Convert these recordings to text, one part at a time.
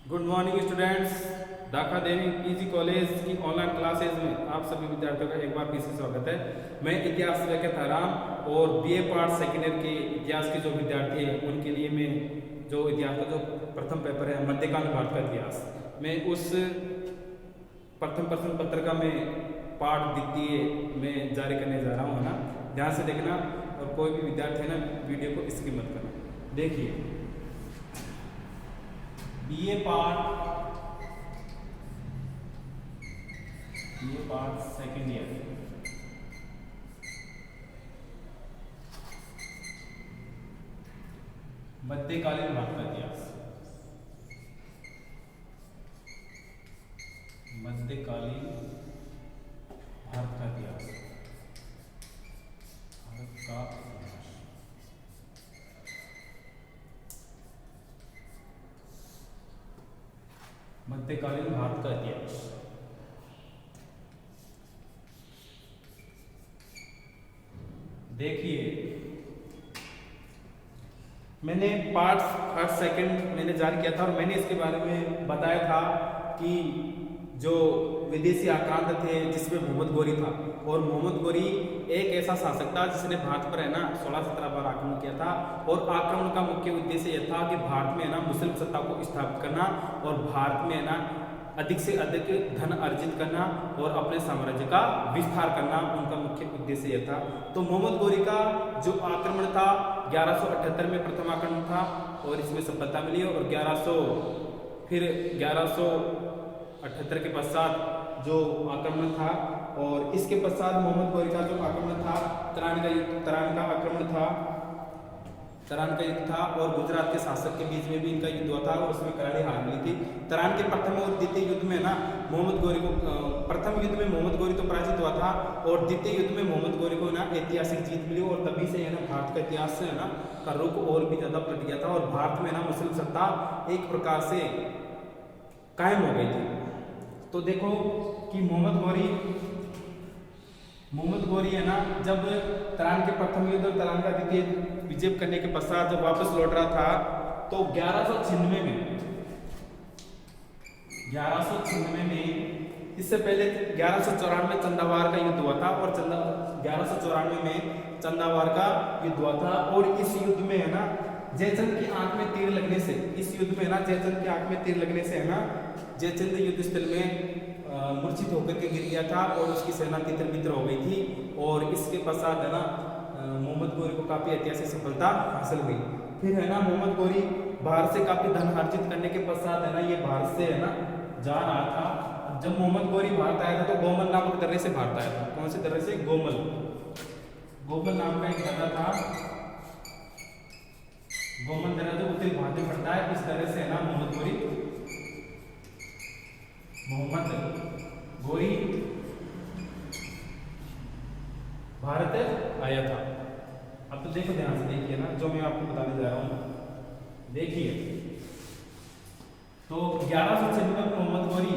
Good morning students. Dakha Devi PG college की online classes में आप सभी विद्यार्थियों का एक बार फिर से स्वागत है। मैं इतिहास व्याख्याता आराम और बीए पार्ट सेकेंड ईयर के इतिहास के जो विद्यार्थी हैं उनके लिए मैं जो इतिहास का जो प्रथम पेपर है मध्यकाल भारत का इतिहास, मैं उस प्रथम प्रश्न पत्र का मैं पाठ द्वितीय में जारी करने जा रहा हूँ, है ना। ध्यान से देखना और कोई भी विद्यार्थी है ना वीडियो को स्किप मत करना। देखिए बीए पार्ट सेकेंड ईयर मध्यकालीन भारत का इतिहास, मध्यकालीन भारत का इतिहास, भारत का इतिहास। मध्यकालीन भारत का इतिहास। देखिए मैंने पार्ट सेकंड मैंने जारी किया था और मैंने इसके बारे में बताया था कि जो विदेशी आक्रांत थे जिसमें मोहम्मद गोरी था, और मोहम्मद गोरी एक ऐसा शासक था जिसने भारत पर है ना 16-17 बार आक्रमण किया था, और आक्रमण का मुख्य उद्देश्य यह था कि भारत में है ना मुस्लिम सत्ता को स्थापित करना और भारत में है ना अधिक से अधिक धन अर्जित करना और अपने साम्राज्य का विस्तार करना उनका मुख्य उद्देश्य यह था। तो मोहम्मद गोरी का जो आक्रमण था 1178 में प्रथम आक्रमण था और इसमें सफलता मिली, और 1178 के पश्चात जो आक्रमण था, और इसके पश्चात मोहम्मद गोरी का जो आक्रमण था तराइन का आक्रमण था, तराइन का युद्ध था, और गुजरात के शासक के बीच में भी इनका युद्ध हुआ था और उसमें करारी हार मिली थी। तराइन के प्रथम और द्वितीय युद्ध में ना मोहम्मद गोरी को प्रथम युद्ध में मोहम्मद गोरी तो पराजित हुआ था, और द्वितीय युद्ध में मोहम्मद गोरी को ना ऐतिहासिक जीत मिली, और तभी से है ना भारत का इतिहास से है ना का रुख और भी ज्यादा पलट गया था, और भारत में ना मुस्लिम सत्ता एक प्रकार से कायम हो गई थी। तो देखो कि मोहम्मद गोरी है ना जब तराइन के प्रथम युद्ध और तराइन का द्वितीय विजय करने के पश्चात जब वापस लौट रहा था तो 1196 में इससे पहले 1194 में चंदावार का युद्ध हुआ था, और 1194 में चंदावार का युद्ध हुआ था, और इस युद्ध में है ना जयचंद की आंख में तीर लगने से है ना जयचंद युद्ध स्थल में मूर्छित होकर के गिर गया था और उसकी सेना तितर बितर हो गई थी, और इसके पश्चात है ना मोहम्मद गोरी को काफी ऐतिहासिक सफलता हासिल हुई। फिर है ना मोहम्मद गोरी भारत से काफी धन अर्जित करने के पश्चात है ना ये भारत से है ना जा रहा था। जब मोहम्मद गोरी भारत आया था तो गोमल नामक दर्रे से भारत आया था। कौन से दर्रे से? गोमल नाम का एक दर्रा था। गोमल दर्रा जो उत्तरी भारत में पड़ता है, इस दर्रे से है ना मोहम्मद गोरी भारत आया था। अब तो देखो ध्यान से देखिए ना जो मैं आपको बताने जा रहा हूं। देखिए तो 1196 में मोहम्मद गोरी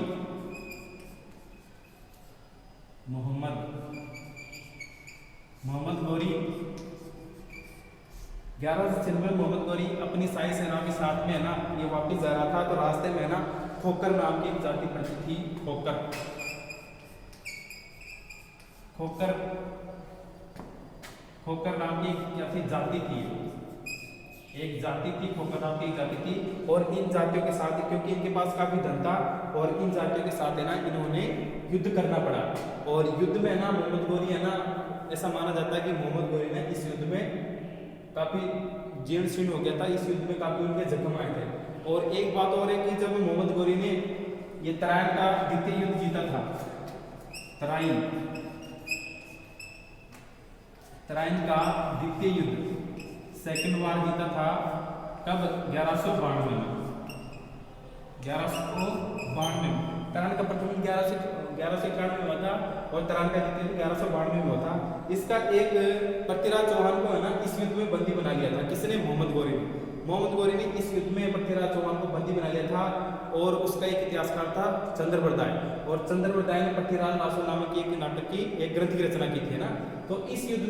1196 में मोहम्मद गोरी अपनी शाही सेनाओं के साथ में है ना ये वापस जा रहा था, तो रास्ते में है ना खोकर नाम की एक जाति पड़ती थी। खोकर नाम की क्या थी? जाति थी, एक जाति थी, खोकर नाम की एक जाति थी, और इन जातियों के साथ क्योंकि इनके पास काफी धन था और इन जातियों के साथ है ना इन्होंने युद्ध करना पड़ा, और युद्ध में है ना मोहम्मद गोरी है ना ऐसा माना जाता है कि मोहम्मद गोरी ने इस युद्ध में काफी जीर्ण शीर्ण हो गया था, इस युद्ध में काफी उनके जख्म आए थे। और एक बात और है कि जब मोहम्मद गोरी ने ये तराइन का द्वितीय युद्ध जीता था, तराइन का द्वितीय युद्ध सेकंड वार जीता था कब? 1192 में। तराइन का प्रथम 1191 में हुआ था और तराइन का द्वितीय 1192 में हुआ था। इसका एक पृथ्वीराज चौहान को है ना इस युद्ध में बंदी बना लिया था। किसने? मोहम्मद गोरी ने इस युद्ध में पृथ्वीराज चौहान को बंदी बना लिया था, और उसका एक इतिहासकार था चंद्रबरदाय, और चंद्रबरदाय ने पृथ्वीराज नासो नामक एक नाटक की एक ग्रंथ की रचना की थी ना। तो इस युद्ध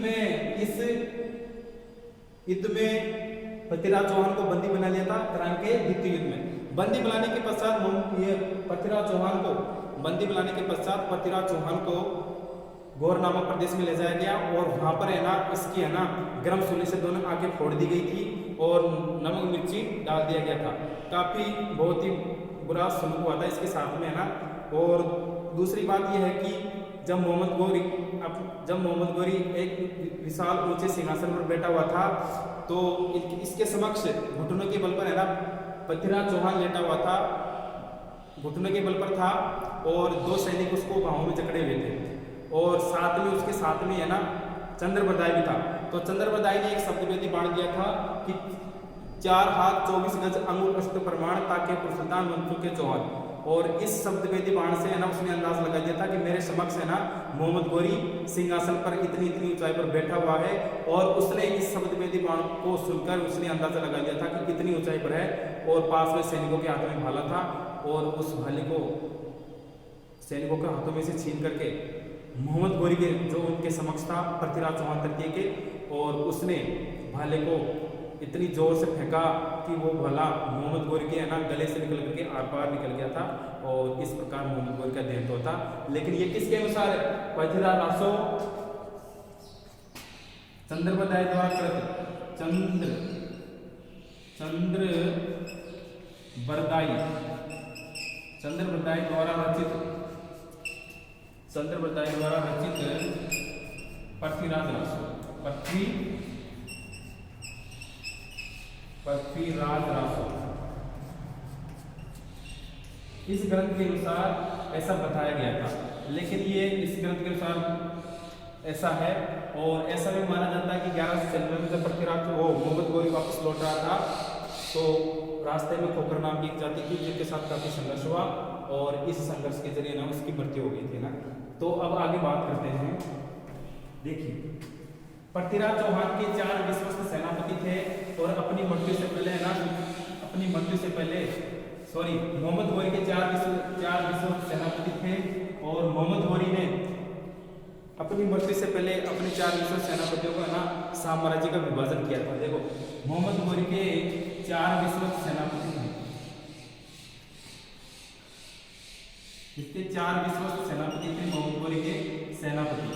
में पृथ्वीराज चौहान को बंदी बना लिया था तराइन के द्वितीय युद्ध में। बंदी बनाने के पश्चात ये पृथ्वीराज चौहान को बंदी बनाने के पश्चात पृथ्वीराज चौहान को गौर नामक प्रदेश में ले जाया गया और वहाँ पर है ना इसकी है ना गर्म चूल्हे से दोनों आंखें फोड़ दी गई थी और नमक मिर्ची डाल दिया गया था। काफ़ी बहुत ही बुरा सलूक हुआ था इसके साथ में है ना। और दूसरी बात यह है कि जब मोहम्मद गौरी एक विशाल ऊंचे सिंहासन पर बैठा हुआ था तो इसके समक्ष घुटनों के बल पर है ना पृथ्वीराज चौहान लेटा हुआ था, घुटनों के बल पर था और 2 सैनिक उसको बाहों में जकड़े हुए थे और उसके साथ में है ना चंद्रबरदाई भी था। तो चंद्रबरदाई ने एक शब्दवेदी बाण दिया था कि 4 हाथ 24 गज अंगुल अष्ट प्रमाण ताके सुल्तान बन चुके चौहान। और इस शब्दवेदी बाण से है ना उसने अंदाज लगा दिया था कि मेरे समक्ष है ना मोहम्मद गौरी सिंहासन पर इतनी ऊंचाई पर बैठा हुआ है। और उसने इस शब्दवेदी बाण को सुनकर उसने अंदाजा लगा दिया था कि कितनी ऊंचाई पर है और पास में सैनिकों के हाथ में भाला था और उस भाले को सैनिकों के हाथों में से छीन करके मोहम्मद गौरी के जो उनके समक्ष था पृथ्वीराज चौहान तृतीय के, और उसने भाले को इतनी जोर से फेंका कि वो भाला मोहम्मद गौरी के है ना गले से निकल करके आर पार निकल गया था और इस प्रकार मोहम्मद गौरी का देहांत हुआ था। लेकिन ये किसके अनुसार है? पृथ्वीराज रासो चंद्रबरदाई द्वारा कृत चंद्रबरदाई द्वारा रचित पृथ्वीराज रासो इस ग्रंथ के अनुसार ऐसा बताया गया था। लेकिन ये इस ग्रंथ के अनुसार ऐसा है और ऐसा भी माना जाता है कि 1191 में जब पृथ्वीराज मोहम्मद गौरी वापस लौट रहा था तो रास्ते में खोखर नाम की एक जाति थी जिनके साथ काफी संघर्ष हुआ और इस संघर्ष के जरिए ना उसकी मृत्यु हो गई थी ना। तो अब आगे बात करते हैं। देखिए पृथ्वीराज चौहान के 4 विश्वस्त सेनापति थे और अपनी मृत्यु से पहले मोहम्मद गौरी के 4 विश्वस्त सेनापति थे और मोहम्मद गौरी ने अपनी मृत्यु से पहले अपने 4 विश्वस्त सेनापतियों का ना साम्राज्य का विभाजन किया था। देखो मोहम्मद गौरी के 4 विश्वस्त सेनापति थे, इसके 4 विश्वस्त सेनापति थे मोहम्मद गौरी के सेनापति,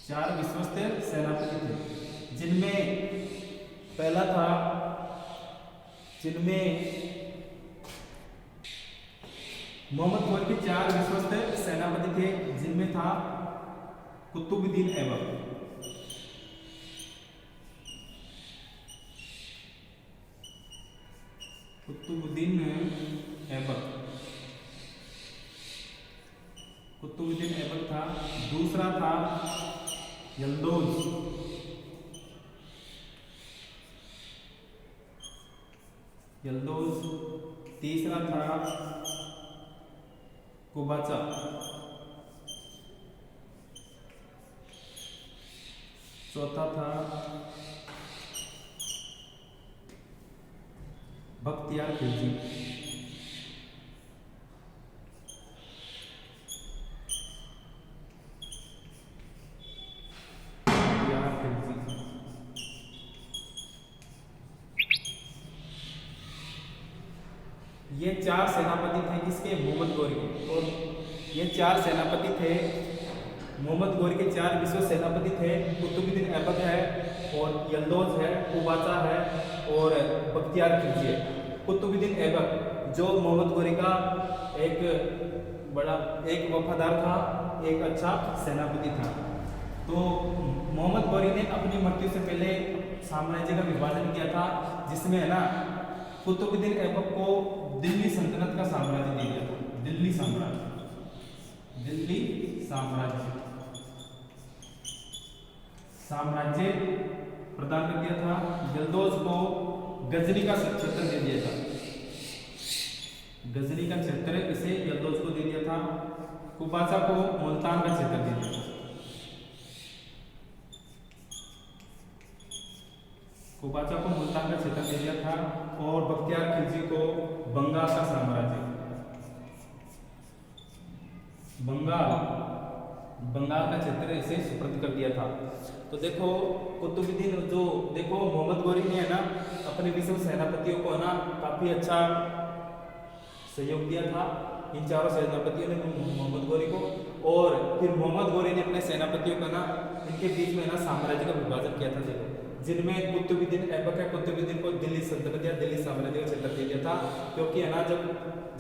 4 विश्वस्त सेनापति थे जिनमें पहला था मोहम्मद गौरी के 4 विश्वस्त सेनापति थे जिनमें था कुतुबुद्दीन ऐबक, कुतुबुद्दीन ऐबक था। दूसरा था यल्दोज, तीसरा था कुबाचा, चौथा था बख्तियार खिलजी, ये 4 सेनापति थे किसके? मोहम्मद गौरी के। और ये 4 सेनापति थे मोहम्मद गौरी के 4 विश्व सेनापति थे। कुतुबुद्दीन ऐबक है और यल्दोज है, कुबाचा है और बख्तियार खिलजी है। कुतुबुद्दीन ऐबक जो मोहम्मद गौरी का एक वफादार था, एक अच्छा सेनापति था। तो मोहम्मद गौरी ने अपनी मृत्यु से पहले साम्राज्य का विभाजन किया था जिसमें है ना कुतुबुद्दीन ऐबक को दिल्ली सल्तनत का साम्राज्य दे दिया था। दिल्ली साम्राज्य प्रदान कर दिया था। यल्दोज को गजनी का क्षेत्र दे दिया था, गजनी का क्षेत्र इसे यल्दोज को दे दिया था। कुबाचा को मुल्तान का क्षेत्र दे दिया था, कुबाचा को मुल्तान का क्षेत्र दे दिया था। और बख्तियार खिलजी को बंगाल का साम्राज्य, बंगाल का क्षेत्र इसे सुपुर्द कर दिया था। तो देखो कुतुबुद्दीन जो देखो मोहम्मद गोरी ने है ना अपने विश्व सेनापतियों को है ना काफी अच्छा सहयोग दिया था इन चारों सेनापतियों ने मोहम्मद गोरी को। और फिर मोहम्मद गोरी ने अपने सेनापतियों का ना इनके बीच में ना साम्राज्य का विभाजन किया था जिनमें कुतुबुद्दीन ऐबक है कुतुबुद्दीन को दिल्ली सल्तनत या दिल्ली साम्राज्य का क्षेत्र दे दिया था। क्योंकि है ना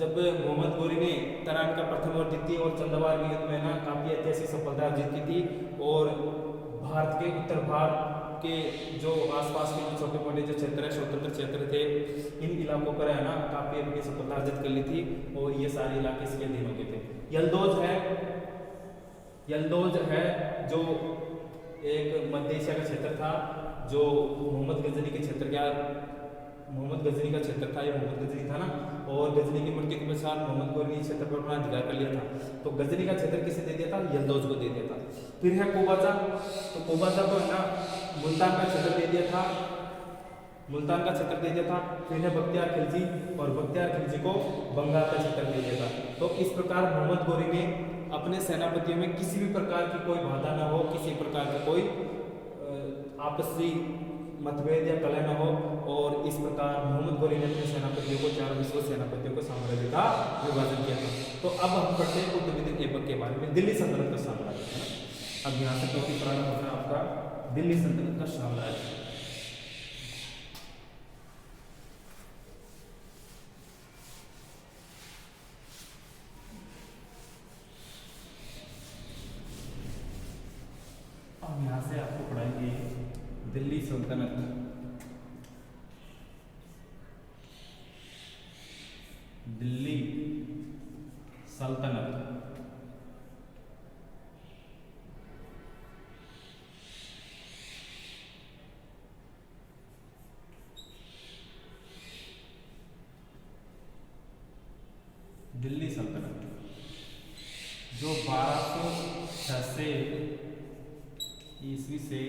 जब मोहम्मद गोरी ने तराइन का प्रथम और द्वितीय और चंदवार के युद्ध में ना काफी ऐतिहासिक सफलता अर्जित की थी और भारत के उत्तर भारत के जो आसपास के छोटे मोटे जो क्षेत्र है स्वतंत्र क्षेत्र थे इन इलाकों पर है ना काफी अपनी सफलता अर्जित कर ली थी और ये सारे इलाके इसके अधीन हो गए थे। यल्दौज है जो एक मध्य एशिया का क्षेत्र था जो मोहम्मद गजनी के क्षेत्र का मोहम्मद गजनी का क्षेत्र था। ये मोहम्मद गजनी था ना और गजनी की मृत्यु के पश्चात मोहम्मद गोरी ने इस क्षेत्र पर अपना अधिकार कर लिया था। तो गजनी का क्षेत्र किसे दे दिया था? यल्दौज को दे दिया था। फिर है कोबाजा, तो कोबाजा को है ना मुल्तान का क्षेत्र दे दिया था, मुल्तान का क्षेत्र दे दिया था। फिर है बख्तियार खिलजी और बख्तियार खिलजी को बंगाल का क्षेत्र दे दिया था। तो इस प्रकार मोहम्मद गोरी ने अपने सेनापतियों में किसी भी प्रकार की कोई बाधा न हो, किसी प्रकार का कोई आपसी मतभेद या कलह न हो और इस प्रकार मोहम्मद गोरी ने अपने सेनापतियों को चारों विश्व सेनापतियों को साम्राज्य का विभाजन किया था। तो अब हम पढ़ते हैं कुतुबुद्दीन ऐबक के बारे में। दिल्ली सल्तनत का साम्राज्य है ना, अब यहाँ से टॉपिक प्रारंभ होता है आपका दिल्ली सल्तनत का साम्राज्य। अब यहाँ से आपको पढ़ाएंगे दिल्ली सल्तनत। दिल्ली सल्तनत दिल्ली सल्तनत जो 1286 ईस्वी से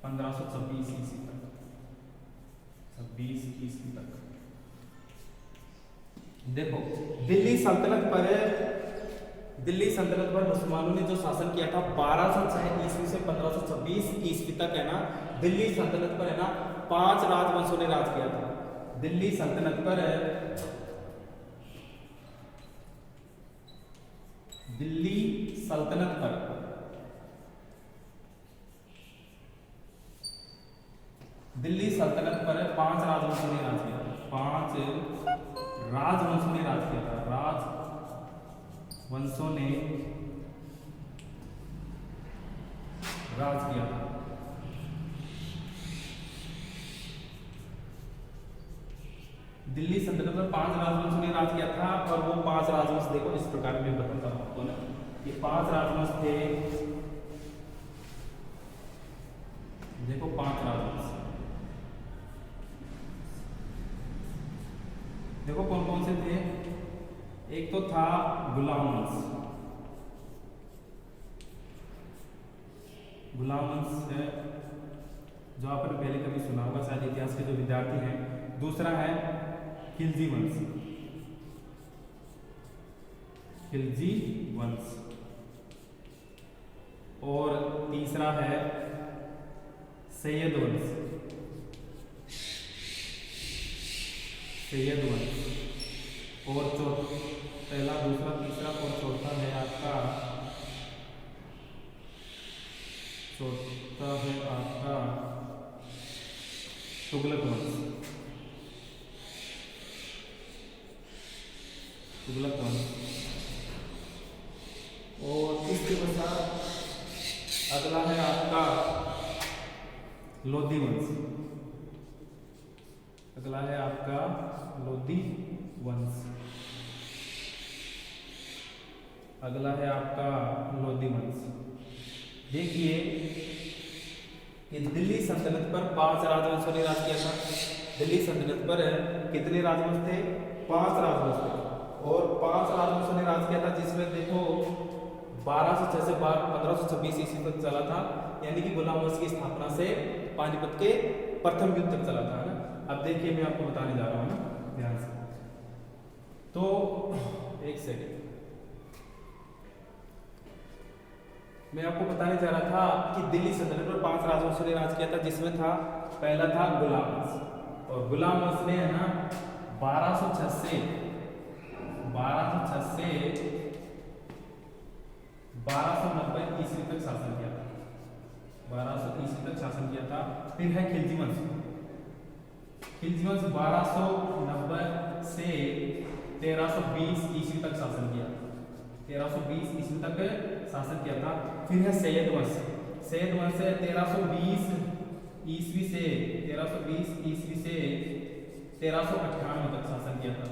1526 ईस्वी तक 26 ईस्वी तक। देखो दिल्ली सल्तनत पर मुसलमानों ने जो शासन किया था 1206 ईस्वी से 1526 ईस्वी तक है ना, दिल्ली सल्तनत पर है ना 5 राजवंशों ने राज किया था। दिल्ली सल्तनत पर दिल्ली सल्तनत पर 5 राजवंशों ने राज किया था। 5 राजवंशों ने राज किया था। राजवंशों ने राज किया था। दिल्ली सल्तनत पर 5 राजवंशों ने राज किया था और वो 5 राजवंश देखो इस प्रकार मैं बताता हूं आपको ना। ये 5 राजवंश थे, देखो 5 राजवंश देखो कौन कौन से थे। एक तो था गुलाम वंश, गुलाम वंश है जो आपने पहले कभी सुना होगा शायद इतिहास के जो विद्यार्थी हैं। दूसरा है खिलजी वंश, खिलजी वंश। और तीसरा है सैयद वंश, सैयद वंश। और पहला दूसरा तीसरा और चौथा है आपका तुगलक वंश, तुगलक वंश। और इसके पश्चात अगला है आपका लोधी वंश, अगला है आपका लोधी वंश, अगला है आपका लोधी वंश। देखिए ये दिल्ली सल्तनत पर 5 राजवंशों ने राज किया था। दिल्ली सल्तनत पर कितने राजवंश थे? 5 राजवंश थे और 5 राजवंशों ने राज किया था, जिसमें देखो 1206 से 1526 ईस्वी तक चला था, यानी कि गुलाम वंश की स्थापना से पानीपत के प्रथम युद्ध तक चला था ना। अब देखिए मैं आपको बताने जा रहा हूँ ना ध्यान से। तो एक सेकंड, मैं आपको बताने जा रहा था कि दिल्ली सल्तनत पर 5 राजवंशों ने राज किया था, जिसमें था पहला था गुलाम वंश। और गुलाम वंश ने है ना 1206 से 1290 ईस्वी तक शासन किया था। 1200 ईस्वी तक शासन किया था। फिर है खिलजी वंश। खिलजी वंश 1290 से 1320 ईस्वी तक शासन किया। 1320 ईस्वी तक शासन किया था। फिर है सैयद वंश। सैयद वंश 1320 ईस्वी से 1398 तक शासन किया था।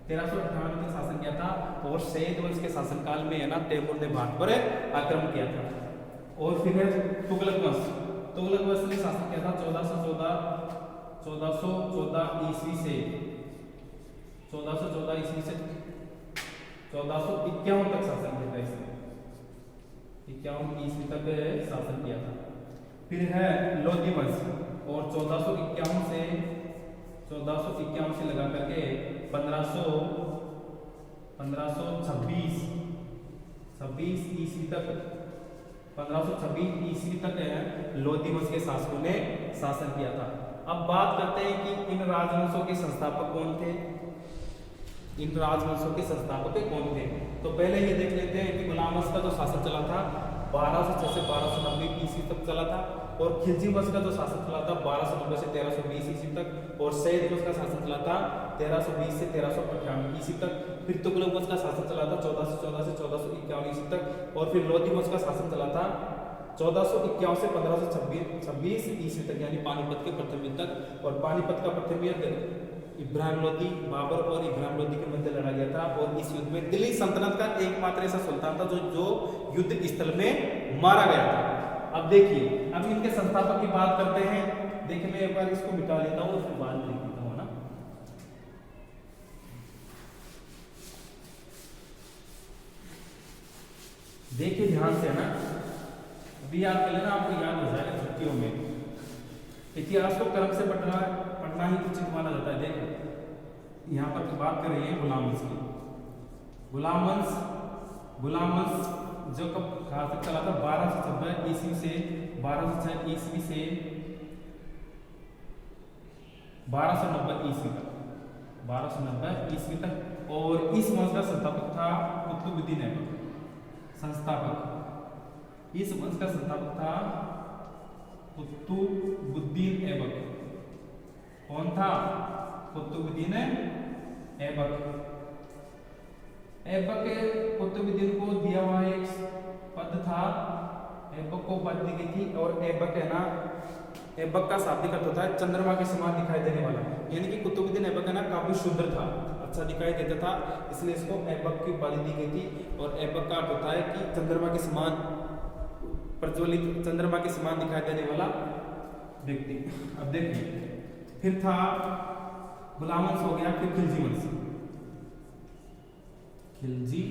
1398 तक शासन किया था। और सैयद वंश के शासनकाल में है ना तैमूर ने भारत पर आक्रमण किया था। और फिर है तुगलक वंश। तुगलक वंश ने शासन किया था 1414 ईस्वी से 1451 तक शासन किया था। इसने 51 ईस्वी तक शासन किया था। फिर है लोधी वंश। और 1451 से लगा करके 1526 ईस्वी तक 1526 ईस्वी तक लोधी वंश के शासकों ने शासन किया था। अब बात करते हैं कि इन राजवंशों के संस्थापक कौन थे। इन राजवंशों के संस्थापक कौन थे, तो पहले ये देख लेते हैं कि गुलाम वंश का जो शासन चला था 1206 से 1290 ईस्वी तक चला था। और खिलजी वंश का जो शासन चला था 1290 से 1320 ईस्वी तक। और सैयद वंश का शासन चला था 1320 से 1398 ईस्वी तक। फिर तुगलक वंश का शासन चला था 1414 से 1451 ईस्वी तक। और फिर लोधी वंश का शासन चला था 1451 से 1526 ईस्वी तक, यानी पानीपत के प्रथम युद्ध तक। और पानीपत का प्रथम युद्ध इब्राहिम लोदी, बाबर और इब्राहिम लोदी के मध्य लड़ा गया था। और इस युद्ध में दिल्ली सल्तनत का एकमात्र ऐसा सुल्तान था जो युद्ध स्थल में मारा गया था। अब देखिए, अब इनके संस्थापक की बात करते हैं। देखिए, मैं एक बार इसको मिटा लेता हूँ, फिर बाद में लिख देता हूँ ना। देखिए ध्यान से ना, अभी याद कर लेना, आपको याद हो जाएगा छुट्टियों में। इतिहास को क्रम से पढ़ना ही उचित माना जाता है। देखो, यहाँ पर बात कर रही है गुलाम वंश की। गुलाम वंश जो कब कहाँ तक चला था 1206 ईस्वी से 1206 ईस्वी से 1290 ईस्वी तक 1290 ईस्वी तक। और इस वंश का संस्थापक था कुतुबुद्दीन ऐबक। इस वंश का संस्थापक था कुतुबुद्दीन ऐबक। कौन था? कुतुबुद्दीन ऐबक। कुतुबुद्दीन को दिया हुआ एक पद था, ऐबक को पद दी गई थी। और ऐबक है ना, ऐबक का शाब्दिक अर्थ होता है चंद्रमा के समान दिखाई देने वाला। यानी कि कुतुबुद्दीन ऐबक है ना काफी शुद्र था, अच्छा दिखाई देता था, इसलिए इसको ऐबक की उपाधि दी गई थी। और ऐबक का अर्थ होता है कि चंद्रमा के समान प्रज्वलित, चंद्रमा के समान दिखाई देने वाला व्यक्ति। अब देखिए, फिर था गुलाम वंश हो गया। फिर खिलजी वंश। खिलजी